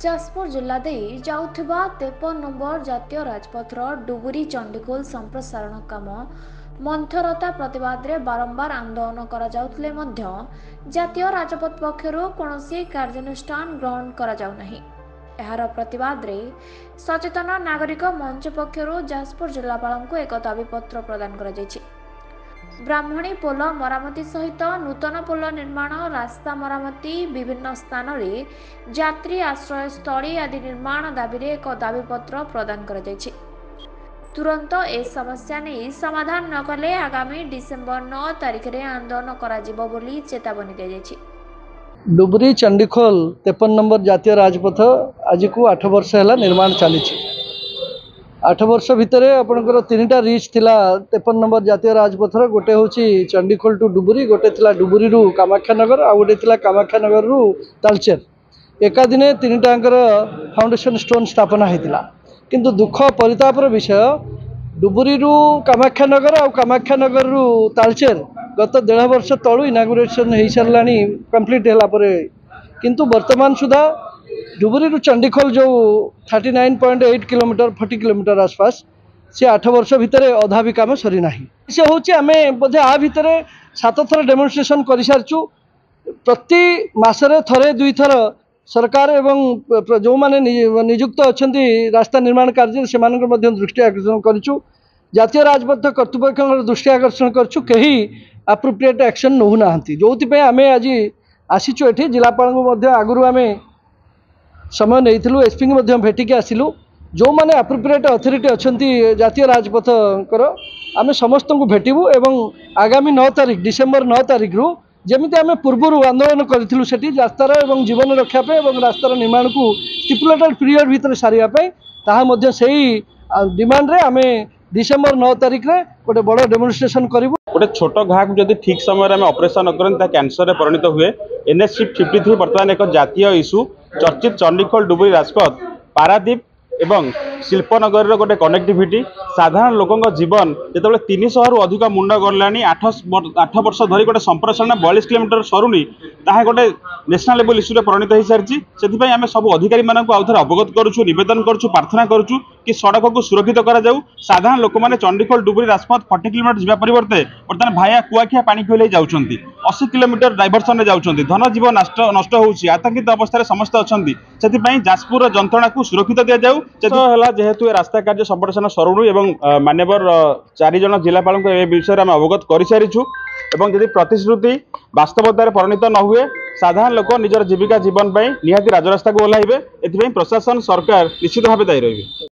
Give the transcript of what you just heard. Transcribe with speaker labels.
Speaker 1: जाजपुर जिला दे जाउथिबा 53 नंबर जातीय राजपथर डुबुरी चंडीखोल संप्रसारण काम मंथरता प्रतिवाद रे बारंबार आंदोलन करा जाउतले मध्य जातीय राजपथ पक्षरु कोनोसी कार्यानुष्ठान ग्रहण करा जाउ नाही। एहार प्रतिवाद रे सचेतन नागरिक मंच पक्षरु जाजपुर जिलापालंकु एक दाबीपत्र प्रदान करा जायछि। ब्राह्मणी पोल मरामती सहित नूतन पोल निर्माण, रास्ता मरामती, विभिन्न स्थान रे यात्री आश्रय स्थली आदि निर्माण दाबी रे एक दाबीपत्र प्रदान करा जायछि। तुरंत ए समस्या नहीं समाधान न कले आगामी डिसेम्बर 9 तारिख रे आंदोलन करा जिवो बोली चेतावनी दिया जायछि।
Speaker 2: डुबुरी चंडीखोल 53 नंबर जातीय राजपथ आज को 8 वर्ष है निर्माण चली। 8 वर्ष भितर आपंकर 3टा रिच थिला 53 नंबर जातीय राजपथर गोटे हूँ चंडीखोल टू डुबुरी, गोटे थिला डुबुरी रु कामाख्यानगर, आ गोटे थिला कामाख्यानगर रु तालचेर। एका दिने 3टांकर फाउंडेशन स्टोन स्थापना होता। किंतु दुख परितापर विषय डुबुरी रु कामाख्यानगर आ कामाख्यानगर रु तालचेर गत 1.5 वर्ष तलू इनागुरेशन हो सारा कंप्लीट है, किंतु वर्तमान सुधा डुबुरी रु चंडीखोल जो 39.8 किलोमीटर 40 किलोमीटर आसपास से 8 वर्ष भितर अधा भी काम सरी ना। से हूँ आम बोधे आ भितर 7 थर डेमोन्स्ट्रेशन कर सारी। प्रति मासरे थरे 2 थर सरकार एवं जो माने नियुक्त अच्छा रास्ता निर्माण कार्य से दृष्टि आकर्षण करूँ। जातीय राजपथ कर्तृपक्ष दृष्टि आकर्षण करूँ, कहीं एप्रोप्रिएट एक्शन नौ ना, जो आम आज आसीचु ये जिलापाल आगु आम समय नहीं एसपी की भेटिकी आसिलु। जो मैंने एप्रोप्रिएट अथॉरिटी अच्छा जातीय राजपथ आम समस्त को भेटू एवं आगामी 9 तारिख डिसेम्बर 9 तारिख रु जमी आम पूर्व आंदोलन करूँ से रास्तार एवं जीवन रक्षापी और रास्तार निर्माण को स्टिपुलेटेड पीरियड भितर सारियापाई से डिमांड रे आम डिसेम्बर 9 तारिख रे गोटे बड़ डेमोन्स्ट्रेशन करूँ।
Speaker 3: गोटे छोट घा को जब ठीक समय में ऑपरेशन न करें कैंसर में परिणत हुए। NH 53 बर्तमान एक जातीय इश्यू चर्चित चंडीखोल डुबुरी राजपथ पारादीप एवं शिल्पनगर गोटे कनेक्टिविटी साधारण लोकों जीवन जो 300 रु अधिक मुंड गला 8 वर्ष धरी गोटे संप्रसारण 42 किलोमीटर सरुनी ताहा गोटे नेशनल लेवल इश्यू परिणत हो सारी। से आम सब अधिकारी मानक आउ थे अवगत करुँ, नवेदन करुँ, प्रार्थना करुँ कि सड़क को सुरक्षित करा जाऊ। साधारण लोक मैंने चंडीखोल डुबुरी राजपथ 40 किलोमीटर जावा परिवर्ते बर्तमान भाया कुआखिया पानी खोल जाऊँच 80 किलोमीटर डाइवर्सन में जाऊँच। धन जीवन नष्ट होउछि, आतंकित अवस्था समस्त अच्छा। से जाजपुर जंत्रणा को सुरक्षित दि जाऊ जेहेतु रास्ता कार्य संप्रसारण सरुणु एवं मान्यवर 4 जन जिलापाल विषय में अवगत कर सारीचु। जदि प्रतिश्रुति वास्तवतार परिणत न हुए साधारण लोक निजर जीविका जीवन निहाती राजरास्ता को ओह्लैबे। एथिपाई प्रशासन सरकार निश्चित भाव दायी रहिबे।